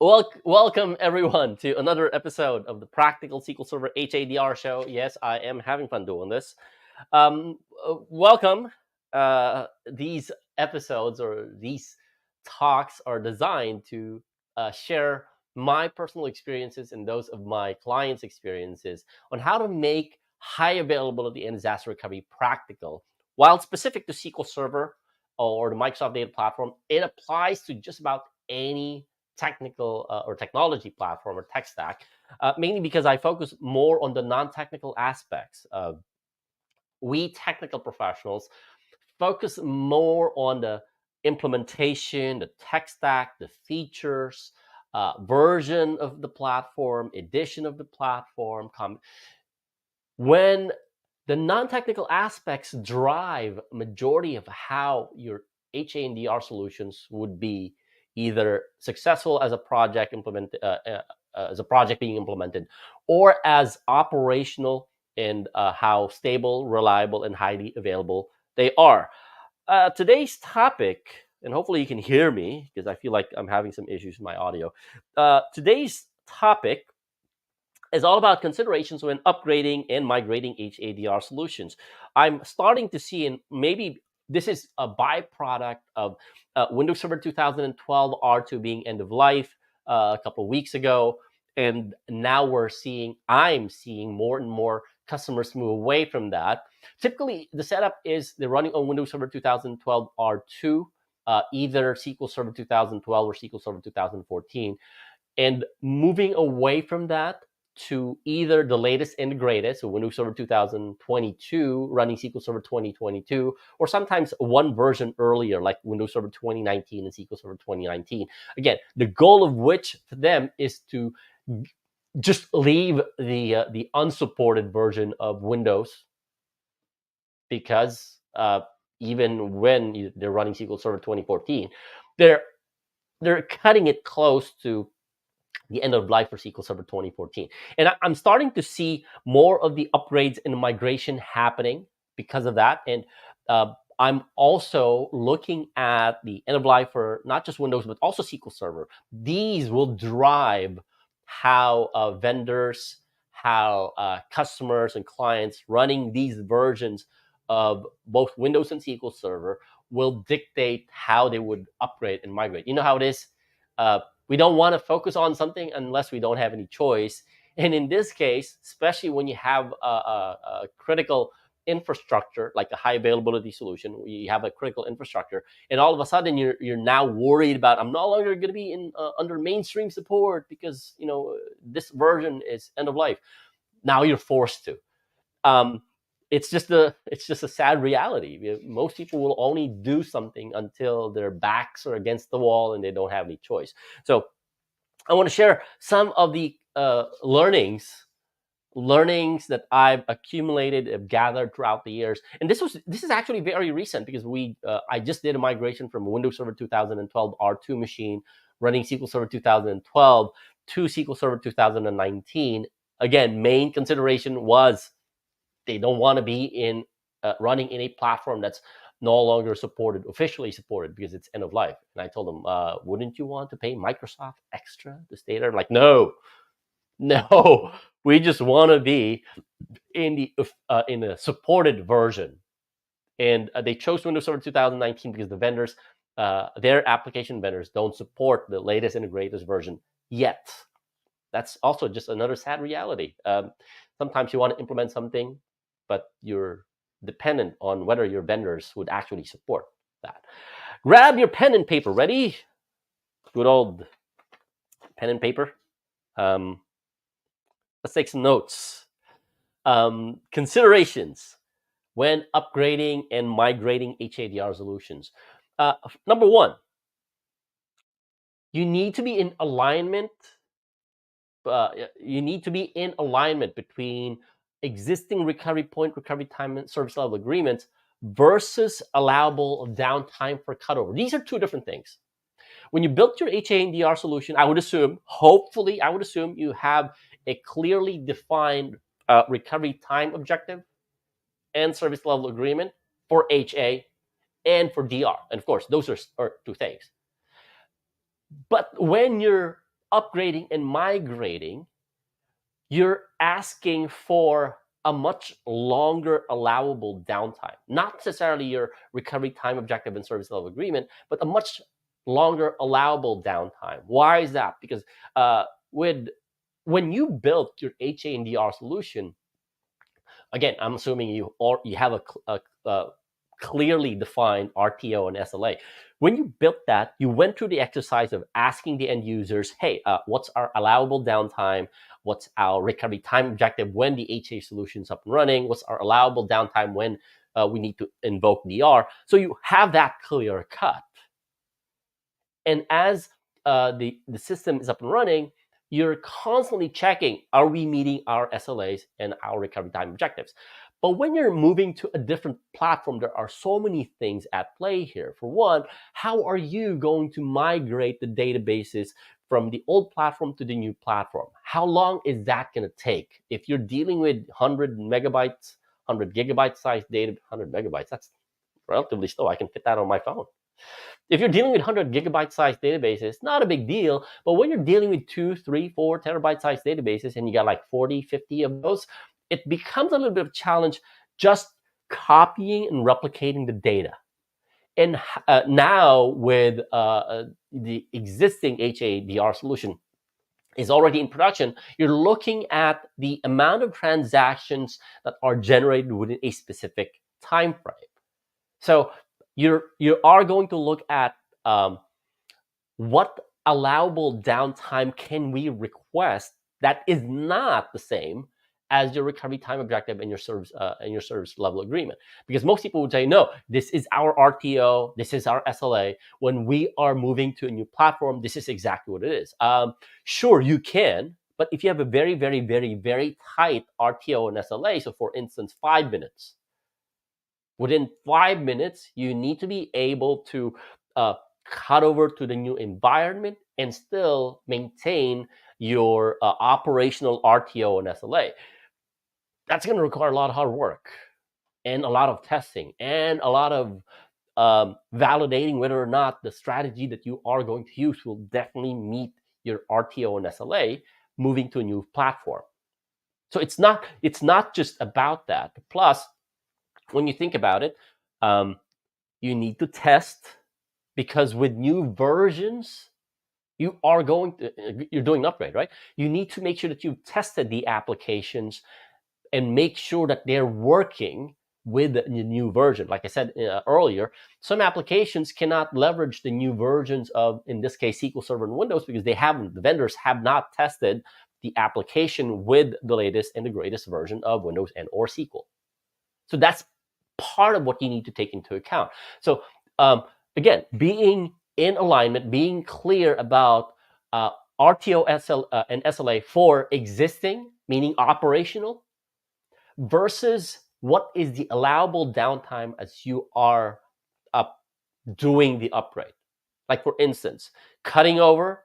Welcome everyone to another episode of the Practical SQL Server HA show. Yes, I am having fun doing this. Welcome. These episodes or these talks are designed to share my personal experiences and those of my clients' experiences on how to make high availability and disaster recovery practical. While specific to SQL Server or the Microsoft Data Platform, it applies to just about any technical or technology platform or tech stack, mainly because I focus more on the non-technical aspects. We technical professionals focus more on the implementation, the tech stack, the features, version of the platform, edition of the platform. When the non-technical aspects drive majority of how your HA and DR solutions would be either successful as a project as a project being implemented, or as operational and how stable, reliable, and highly available they are. Today's topic, and hopefully you can hear me because I feel like I'm having some issues with my audio. Today's topic is all about considerations when upgrading and migrating HADR solutions. I'm starting to see, and maybe this is a byproduct of Windows Server 2012 R2 being end of life a couple of weeks ago. And now I'm seeing more and more customers move away from that. Typically, the setup is they're running on Windows Server 2012 R2, either SQL Server 2012 or SQL Server 2014, and moving away from that to either the latest and the greatest, so Windows Server 2022 running SQL Server 2022, or sometimes one version earlier, like Windows Server 2019 and SQL Server 2019. Again, the goal of which for them is to just leave the unsupported version of Windows, because even when they're running SQL Server 2014, they're cutting it close to the end of life for SQL Server 2014. And I'm starting to see more of the upgrades and migration happening because of that. And I'm also looking at the end of life for not just Windows, but also SQL Server. These will drive how vendors, how customers and clients running these versions of both Windows and SQL Server will dictate how they would upgrade and migrate. You know how it is? We don't want to focus on something unless we don't have any choice. And in this case, especially when you have a critical infrastructure, like a high availability solution, you have a critical infrastructure, and all of a sudden you're now worried about, I'm no longer going to be in under mainstream support because this version is end of life. Now you're forced to. Um, it's just a sad reality. Most people will only do something until their backs are against the wall and they don't have any choice. So I want to share some of the learnings that I've accumulated, have gathered throughout the years. And this is actually very recent because I just did a migration from Windows Server 2012 R2 machine running SQL Server 2012 to SQL Server 2019. Again, main consideration was they don't want to be in running in a platform that's no longer officially supported, because it's end of life. And I told them, wouldn't you want to pay Microsoft extra to stay there? Like, no, we just want to be in the supported version. And they chose Windows Server 2019 because the vendors, their application vendors, don't support the latest and the greatest version yet. That's also just another sad reality. Sometimes you want to implement something, but you're dependent on whether your vendors would actually support that. Grab your pen and paper. Ready? Good old pen and paper. Let's take some notes. Considerations when upgrading and migrating HADR solutions. Number one, you need to be in alignment. You need to be in alignment between existing recovery point, recovery time, and service level agreements versus allowable downtime for cutover. These are two different things. When you built your HA and DR solution, hopefully, you have a clearly defined recovery time objective and service level agreement for HA and for DR. And of course, those are two things. But when you're upgrading and migrating, you're asking for a much longer allowable downtime. Not necessarily your recovery time objective and service level agreement, but a much longer allowable downtime. Why is that? Because with when you built your HA and DR solution, again, I'm assuming you have a clearly defined RTO and SLA. When you built that, you went through the exercise of asking the end users, hey, what's our allowable downtime? What's our recovery time objective when the HA solution's up and running? What's our allowable downtime when we need to invoke DR? So you have that clear cut. And as the system is up and running, you're constantly checking, are we meeting our SLAs and our recovery time objectives? But when you're moving to a different platform, there are so many things at play here. For one, how are you going to migrate the databases from the old platform to the new platform? How long is that going to take? If you're dealing with 100 megabytes, 100 gigabyte size data, 100 megabytes, that's relatively slow. I can fit that on my phone. If you're dealing with 100 gigabyte size databases, not a big deal. But when you're dealing with 2, 3, 4 terabyte size databases and you got like 40, 50 of those, it becomes a little bit of a challenge just copying and replicating the data. And now with the existing HADR solution is already in production, you're looking at the amount of transactions that are generated within a specific time frame. So you are going to look at what allowable downtime can we request that is not the same as your recovery time objective and your service level agreement. Because most people would say, no, this is our RTO, this is our SLA. When we are moving to a new platform, this is exactly what it is. Sure, you can, but if you have a very, very, very, very tight RTO and SLA, so for instance, 5 minutes, within 5 minutes, you need to be able to cut over to the new environment and still maintain your operational RTO and SLA. That's going to require a lot of hard work and a lot of testing and a lot of validating whether or not the strategy that you are going to use will definitely meet your RTO and SLA moving to a new platform. So it's not just about that. Plus, when you think about it, you need to test, because with new versions, you're doing an upgrade, right? You need to make sure that you've tested the applications and make sure that they're working with the new version. Like I said earlier, some applications cannot leverage the new versions of, in this case, SQL Server and Windows, because the vendors have not tested the application with the latest and the greatest version of Windows and or SQL. So that's part of what you need to take into account. So again, being in alignment, being clear about RTO and SLA for existing, meaning operational, versus what is the allowable downtime as you are doing the upgrade. Like for instance, cutting over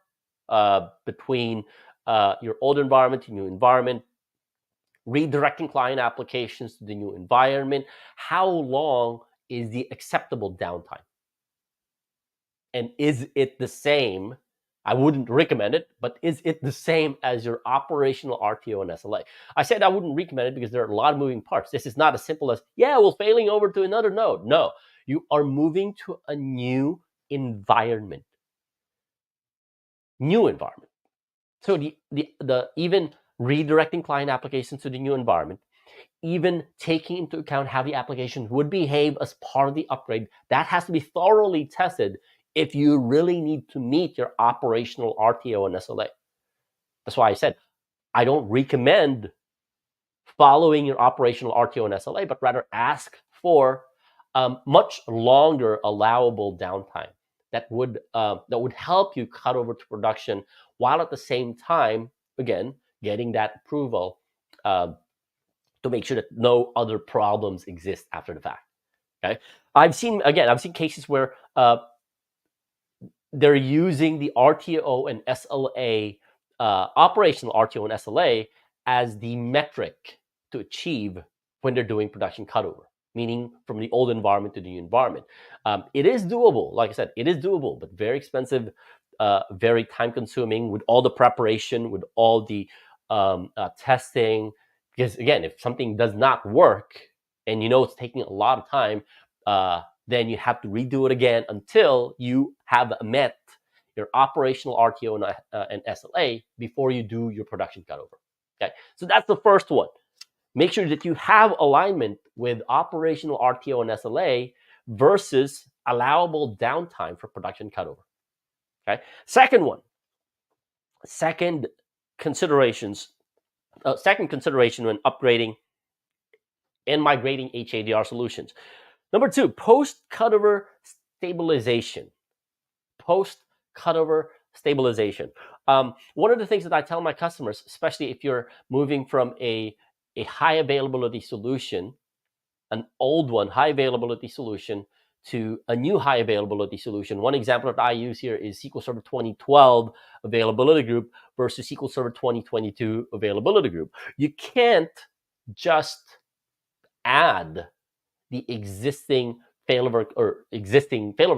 between your old environment to new environment, redirecting client applications to the new environment. How long is the acceptable downtime? And is it the same? I wouldn't recommend it, but is it the same as your operational RTO and SLA? I said I wouldn't recommend it because there are a lot of moving parts. This is not as simple as, yeah, we're failing over to another node. No, you are moving to a new environment. New environment. So the even redirecting client applications to the new environment, even taking into account how the application would behave as part of the upgrade, that has to be thoroughly tested if you really need to meet your operational RTO and SLA. That's why I said I don't recommend following your operational RTO and SLA, but rather ask for much longer allowable downtime that would help you cut over to production, while at the same time, again, getting that approval to make sure that no other problems exist after the fact. Okay, I've seen cases where they're using the RTO and SLA, operational RTO and SLA, as the metric to achieve when they're doing production cutover, meaning from the old environment to the new environment. It is doable. Like I said, it is doable, but very expensive very time consuming with all the preparation, with all the testing. Because again, if something does not work and you know it's taking a lot of time, then you have to redo it again until you have met your operational RTO and SLA before you do your production cutover. Okay, so that's the first one. Make sure that you have alignment with operational RTO and SLA versus allowable downtime for production cutover. Okay. Second consideration when upgrading and migrating HADR solutions. Number two, post cutover stabilization. Post cutover stabilization. One of the things that I tell my customers, especially if you're moving from a high availability solution, an old one, high availability solution, to a new high availability solution. One example that I use here is SQL Server 2012 availability group versus SQL Server 2022 availability group. You can't just add the existing failover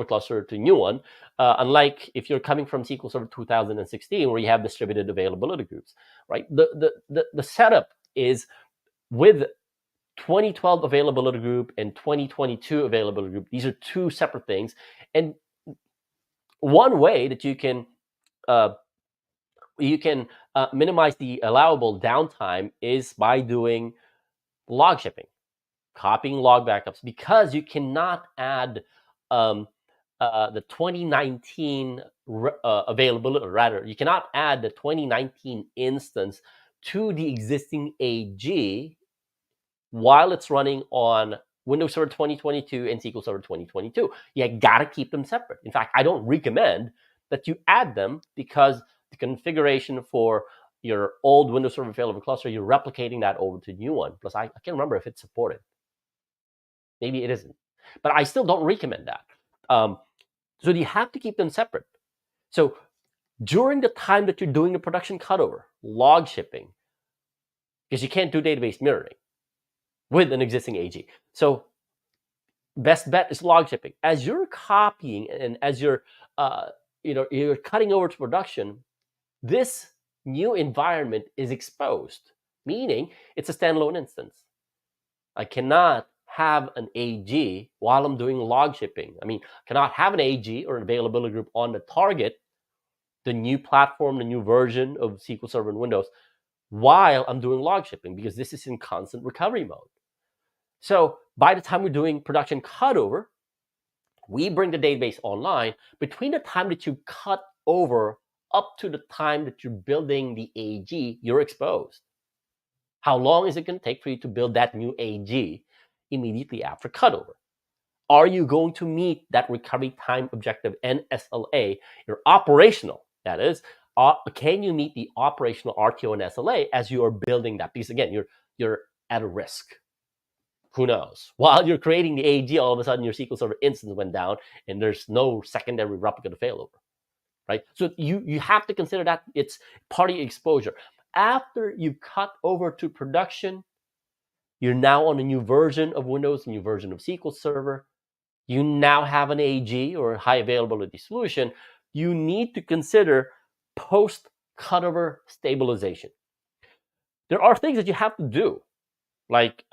cluster to a new one, unlike if you're coming from SQL Server 2016 where you have distributed availability groups, right? The setup is with 2012 availability group and 2022 availability group. These are two separate things. And one way that you can minimize the allowable downtime is by doing log shipping, copying log backups, because you cannot add the 2019 availability, or rather, you cannot add the 2019 instance to the existing AG while it's running on Windows Server 2022 and SQL Server 2022. You got to keep them separate. In fact, I don't recommend that you add them because the configuration for your old Windows Server failover cluster, you're replicating that over to the new one. Plus, I can't remember if it's supported. Maybe it isn't. But I still don't recommend that. So you have to keep them separate. So during the time that you're doing the production cutover, log shipping, because you can't do database mirroring with an existing AG. So best bet is log shipping. As you're copying and as you're you're cutting over to production, this new environment is exposed, meaning it's a standalone instance. I cannot have an AG while I'm doing log shipping. I mean, I cannot have an AG or an availability group on the target, the new platform, the new version of SQL Server and Windows, while I'm doing log shipping, because this is in constant recovery mode. So by the time we're doing production cutover, we bring the database online. Between the time that you cut over up to the time that you're building the AG, you're exposed. How long is it going to take for you to build that new AG immediately after cutover? Are you going to meet that recovery time objective and SLA, your operational, that is, can you meet the operational RTO and SLA as you are building that? Because again, you're at a risk. Who knows? While you're creating the AG, all of a sudden your SQL Server instance went down and there's no secondary replica to failover, right? So you have to consider that it's part of your exposure. After you cut over to production, you're now on a new version of Windows, a new version of SQL Server. You now have an AG or a high availability solution. You need to consider post cutover stabilization. There are things that you have to do, like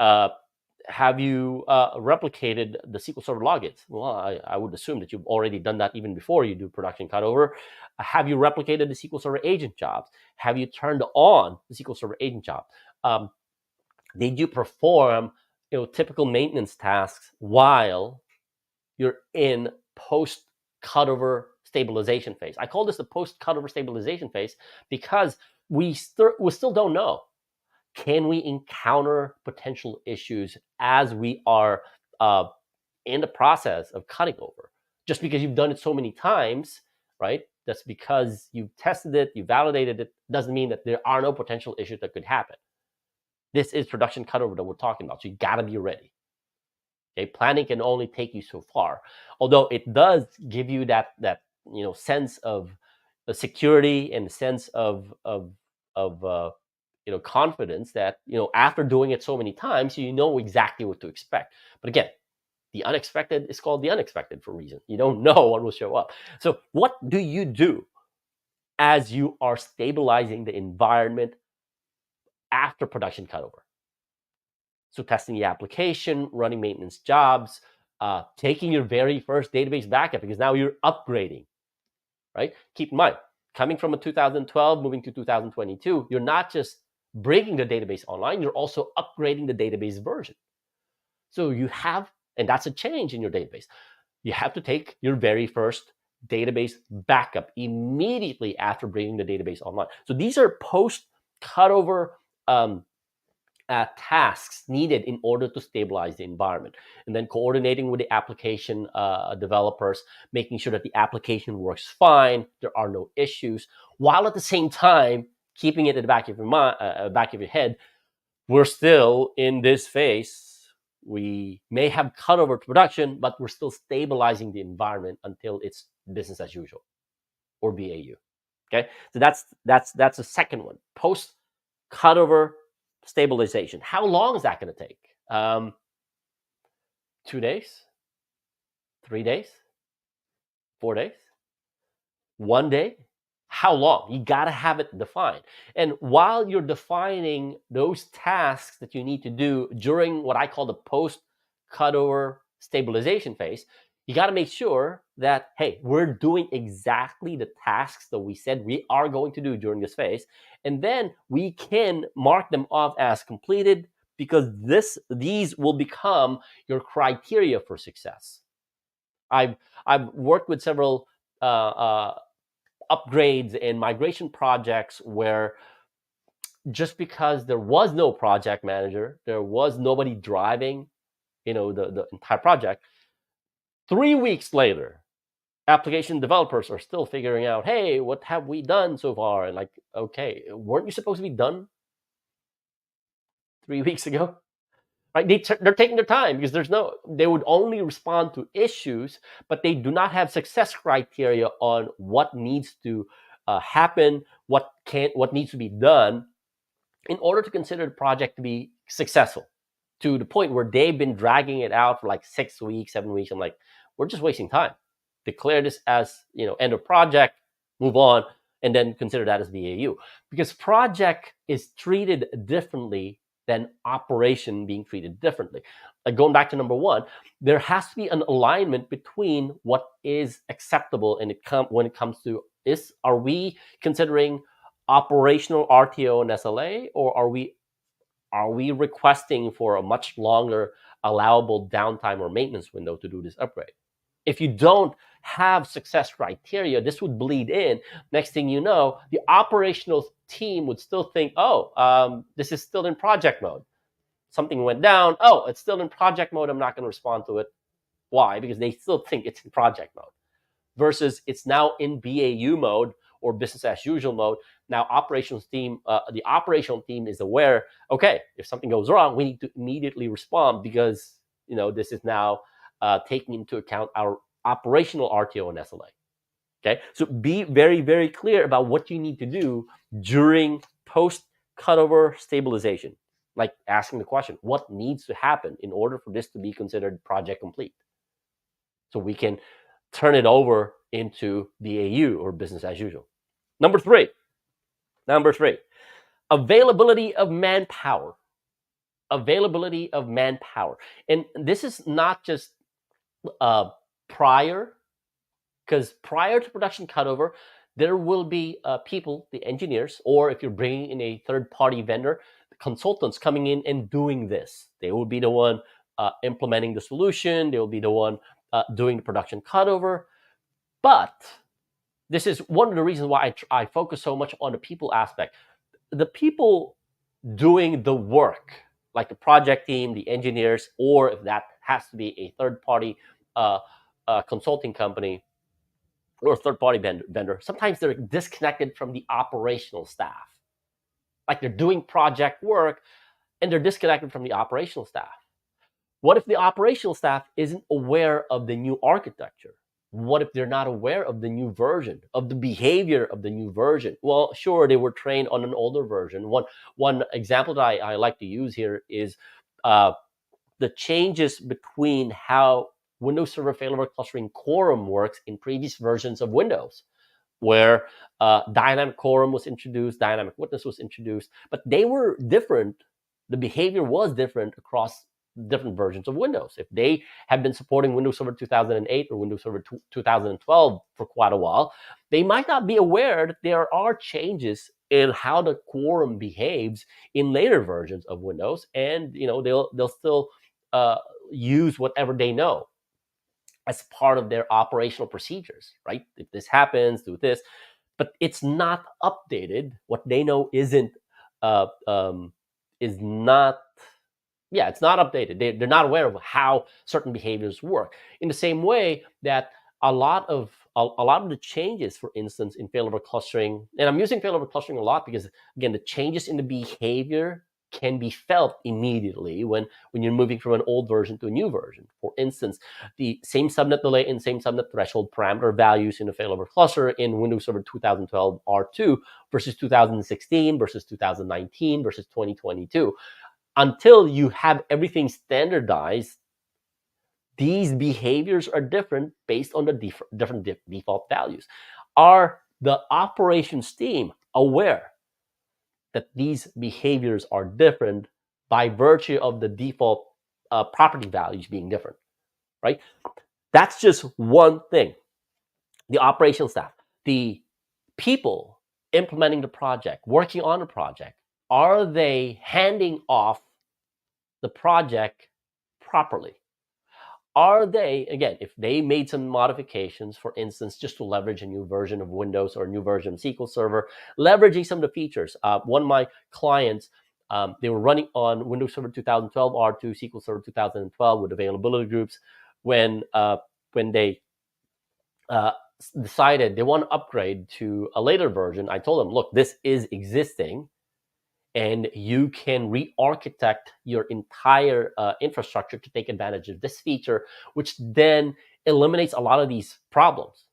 have you replicated the SQL Server logins? Well, I would assume that you've already done that even before you do production cutover. Have you replicated the SQL Server agent jobs? Have you turned on the SQL Server agent job? Did you perform typical maintenance tasks while you're in post cutover stabilization phase? I call this the post cutover stabilization phase because we still don't know. Can we encounter potential issues as we are in the process of cutting over? Just because you've done it so many times, right? That's because you've tested it, you validated it, doesn't mean that there are no potential issues that could happen. This is production cutover that we're talking about, so you gotta be ready. Okay, planning can only take you so far, although it does give you that sense of security and sense of confidence that after doing it so many times, you know exactly what to expect. But again, the unexpected is called the unexpected for a reason. You don't know what will show up. So what do you do as you are stabilizing the environment after production cutover. So testing the application, running maintenance jobs, taking your very first database backup, because now you're upgrading, right? Keep in mind, coming from a 2012, moving to 2022, you're not just bringing the database online, you're also upgrading the database version. So you have, and that's a change in your database. You have to take your very first database backup immediately after bringing the database online. So these are post cutover tasks needed in order to stabilize the environment. And then coordinating with the application developers, making sure that the application works fine, there are no issues, while at the same time keeping it at the back of your mind, back of your head. We're still in this phase. We may have cut over to production, but we're still stabilizing the environment until it's business as usual or BAU. Okay, so that's the second one. Post cutover stabilization. How long is that going to take? 2 days, 3 days, 4 days, 1 day? How long? You got to have it defined. And while you're defining those tasks that you need to do during what I call the post cutover stabilization phase, you got to make sure that, hey, we're doing exactly the tasks that we said we are going to do during this phase. And then we can mark them off as completed, because these will become your criteria for success. I've worked with several upgrades and migration projects where, just because there was no project manager, there was nobody driving, the entire project, 3 weeks later, application developers are still figuring out, hey, what have we done so far? And like, okay, weren't you supposed to be done 3 weeks ago? Right? They're taking their time, because they would only respond to issues, but they do not have success criteria on what needs to happen, what needs to be done in order to consider the project to be successful, to the point where they've been dragging it out for like 6 weeks, 7 weeks. I'm like, we're just wasting time. Declare this as, end of project, move on, and then consider that as BAU. Because project is treated differently than operation being treated differently. Going back to number one, there has to be an alignment between what is acceptable when it comes to, are we considering operational RTO and SLA, or are we requesting for a much longer allowable downtime or maintenance window to do this upgrade? If you don't have success criteria, this would bleed in. Next thing you know, the operational team would still think, this is still in project mode. Something went down. Oh, it's still in project mode. I'm not going to respond to it. Why? Because they still think it's in project mode. Versus it's now in BAU mode or business as usual mode. Now, the operational team is aware, okay, if something goes wrong, we need to immediately respond, because, this is now taking into account our operational RTO and SLA. Okay, so be very, very clear about what you need to do during post cutover stabilization. Like asking the question, what needs to happen in order for this to be considered project complete? So we can turn it over into BAU or business as usual. Number three, availability of manpower. Availability of manpower. And this is not just prior, because prior to production cutover, there will be people, the engineers, or if you're bringing in a third-party vendor, the consultants coming in and doing this. They will be the one implementing the solution. They will be the one doing the production cutover. But this is one of the reasons why I focus so much on the people aspect. The people doing the work, like the project team, the engineers, or if that has to be a third-party consulting company or third-party vendor, sometimes they're disconnected from the operational staff. Like they're doing project work and they're disconnected from the operational staff. What if the operational staff isn't aware of the new architecture? What if they're not aware of the new version, of the behavior of the new version? Well, sure, they were trained on an older version. One example that I like to use here is the changes between how Windows Server Failover Clustering Quorum works in previous versions of Windows. where dynamic quorum was introduced, dynamic witness was introduced, but they were different. The behavior was different across different versions of Windows. If they have been supporting Windows Server 2008 or Windows Server 2012 for quite a while, they might not be aware that there are changes in how the quorum behaves in later versions of Windows, and they'll still use whatever they know as part of their operational procedures, right? If this happens, do this, but it's not updated. What they know uh, um, is not, yeah, it's not updated. They're not aware of how certain behaviors work. In the same way that a lot of the changes, for instance, in failover clustering, and I'm using failover clustering a lot because, again, the changes in the behavior can be felt immediately when you're moving from an old version to a new version. For instance, the same subnet delay and same subnet threshold parameter values in a failover cluster in Windows Server 2012 R2 versus 2016 versus 2019 versus 2022. Until you have everything standardized, these behaviors are different based on the different default values. Are the operations team aware that these behaviors are different by virtue of the default property values being different, right? That's just one thing. The operations staff, the people implementing the project, working on the project, are they handing off the project properly? Are they, again, if they made some modifications, for instance, just to leverage a new version of Windows or a new version of SQL Server, leveraging some of the features. One of my clients, they were running on Windows Server 2012 R2, SQL Server 2012 with availability groups. When they uh, decided they want to upgrade to a later version, I told them, look, this is existing, and you can re-architect your entire infrastructure to take advantage of this feature, which then eliminates a lot of these problems.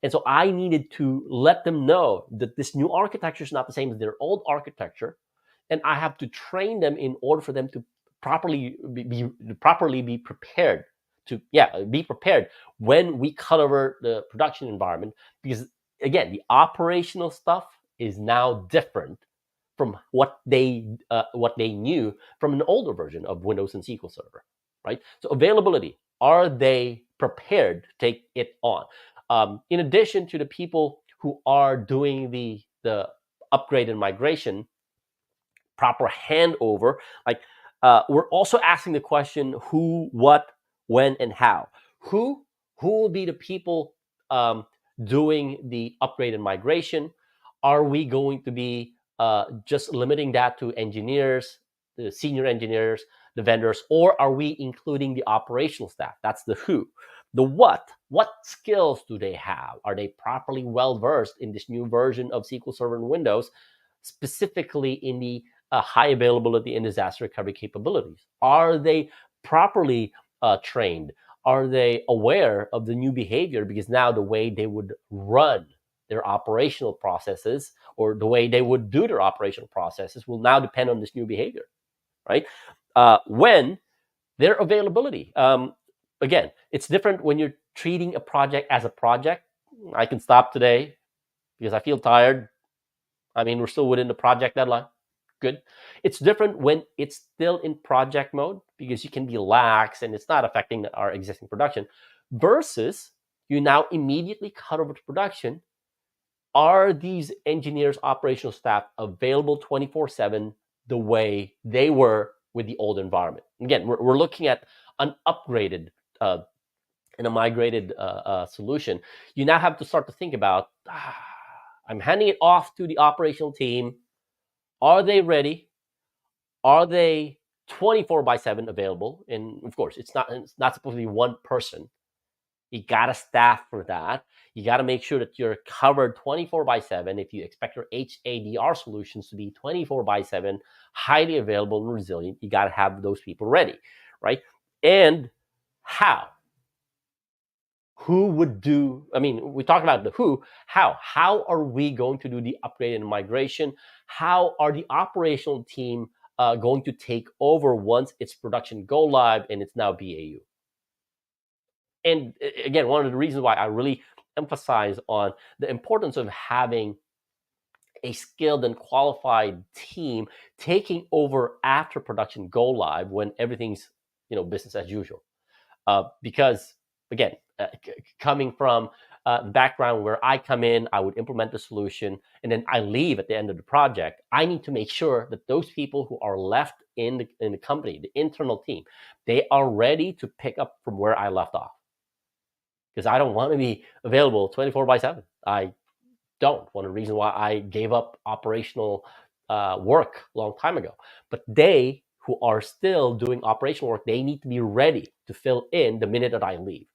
And so I needed to let them know that this new architecture is not the same as their old architecture, and I have to train them in order for them to properly be prepared be prepared when we cut over the production environment, because, again, the operational stuff is now different from what they knew from an older version of Windows and SQL Server, right? So availability, are they prepared to take it on? In addition to the people who are doing the upgrade and migration, proper handover, like we're also asking the question: who, what, when, and how. Who will be the people doing the upgrade and migration? Are we going to be just limiting that to engineers, the senior engineers, the vendors, or are we including the operational staff? That's the who. The what skills do they have? Are they properly well versed in this new version of SQL Server and Windows, specifically in the high availability and disaster recovery capabilities? Are they properly trained? Are they aware of the new behavior? Because now the way they would run their operational processes, or the way they would do their operational processes, will now depend on this new behavior, right? When their availability, again, it's different when you're treating a project as a project. I can stop today because I feel tired. I mean, we're still within the project deadline. Good. It's different when it's still in project mode, because you can be lax and it's not affecting our existing production, versus you now immediately cut over to production. Are these engineers, operational staff available 24/7 the way they were with the old environment? Again, we're looking at an upgraded and a migrated solution. You now have to start to think about, I'm handing it off to the operational team. Are they ready? Are they 24/7 available? And of course, it's not supposed to be one person. You got to staff for that. You got to make sure that you're covered 24/7. If you expect your HADR solutions to be 24/7, highly available and resilient, you got to have those people ready, right? And how? Who would do? I mean, we talked about the who. How are we going to do the upgrade and migration? How are the operational team going to take over once it's production go live and it's now BAU? And again, one of the reasons why I really emphasize on the importance of having a skilled and qualified team taking over after production go live when everything's business as usual. Because again, coming from the background where I come in, I would implement the solution, and then I leave at the end of the project. I need to make sure that those people who are left in the company, the internal team, they are ready to pick up from where I left off. Because I don't want to be available 24/7. I don't. One of the reasons why I gave up operational work a long time ago. But they who are still doing operational work, they need to be ready to fill in the minute that I leave.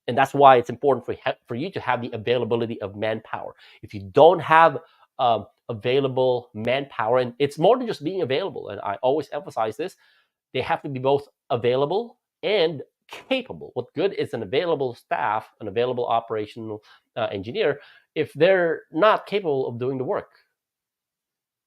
And that's why it's important for you to have the availability of manpower. If you don't have available manpower, and it's more than just being available, and I always emphasize this, they have to be both available and capable. What good is an available staff, an available operational engineer, if they're not capable of doing the work?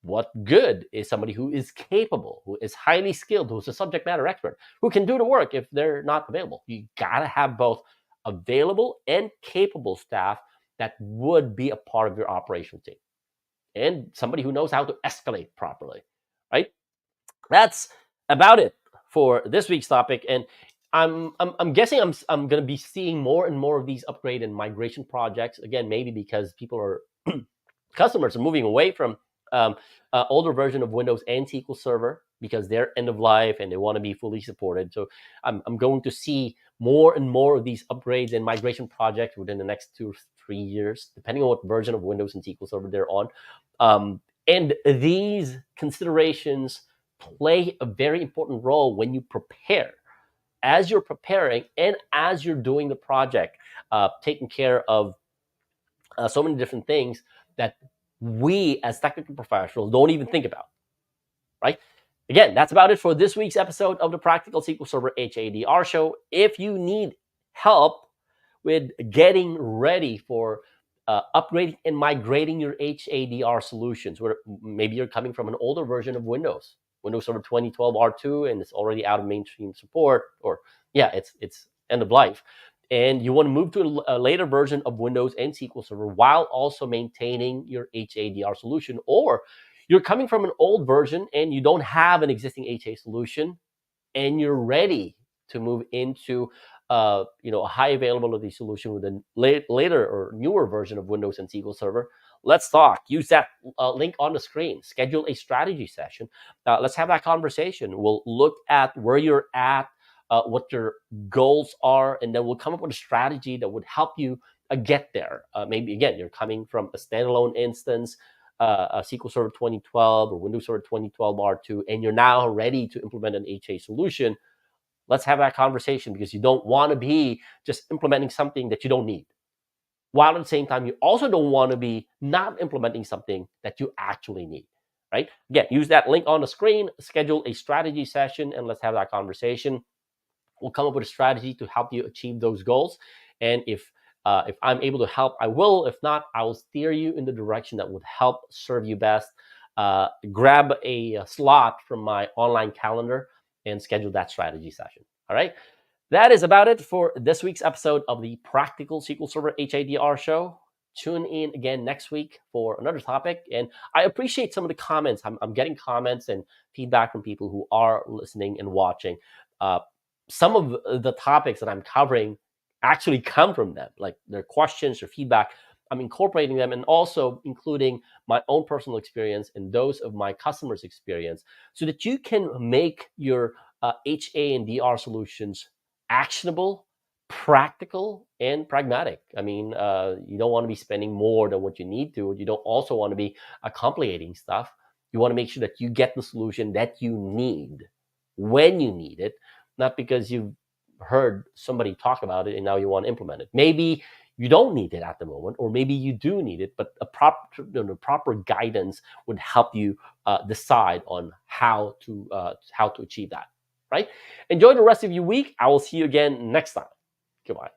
What good is somebody who is capable, who is highly skilled, who's a subject matter expert, who can do the work if they're not available? You gotta have both available and capable staff that would be a part of your operational team, and somebody who knows how to escalate properly, right? That's about it for this week's topic. And I'm guessing I'm going to be seeing more and more of these upgrade and migration projects again, maybe because people are customers are moving away from older version of Windows and SQL Server because they're end of life and they want to be fully supported. So I'm going to see more and more of these upgrades and migration projects within the next 2 or 3 years, depending on what version of Windows and SQL Server they're on. And these considerations play a very important role when you prepare. As you're preparing and as you're doing the project, taking care of so many different things that we as technical professionals don't even think about, right? Again, that's about it for this week's episode of the Practical SQL Server HADR show. If you need help with getting ready for upgrading and migrating your HADR solutions, where maybe you're coming from an older version of Windows Server 2012 R2, and it's already out of mainstream support, or it's end of life, and you want to move to a later version of Windows and SQL Server while also maintaining your HADR solution, or you're coming from an old version and you don't have an existing HA solution, and you're ready to move into a high availability solution with a later or newer version of Windows and SQL Server. Let's talk. Use that link on the screen. Schedule a strategy session. Let's have that conversation. We'll look at where you're at, what your goals are, and then we'll come up with a strategy that would help you get there. Maybe, again, you're coming from a standalone instance, a SQL Server 2012 or Windows Server 2012 R2, and you're now ready to implement an HA solution. Let's have that conversation, because you don't want to be just implementing something that you don't need, while at the same time, you also don't want to be not implementing something that you actually need, right? Again, use that link on the screen, schedule a strategy session, and let's have that conversation. We'll come up with a strategy to help you achieve those goals. And if I'm able to help, I will. If not, I will steer you in the direction that would help serve you best. Grab a slot from my online calendar and schedule that strategy session. All right. That is about it for this week's episode of the Practical SQL Server HADR show. Tune in again next week for another topic. And I appreciate some of the comments. I'm getting comments and feedback from people who are listening and watching. Some of the topics that I'm covering actually come from them, like their questions or feedback. I'm incorporating them and also including my own personal experience and those of my customers' experience, so that you can make your HA and DR solutions actionable, practical, and pragmatic. I mean, you don't want to be spending more than what you need to. You don't also want to be complicating stuff. You want to make sure that you get the solution that you need when you need it, not because you've heard somebody talk about it and now you want to implement it. Maybe you don't need it at the moment, or maybe you do need it, but a proper guidance would help you decide on how to achieve that. Right? Enjoy the rest of your week. I will see you again next time. Goodbye.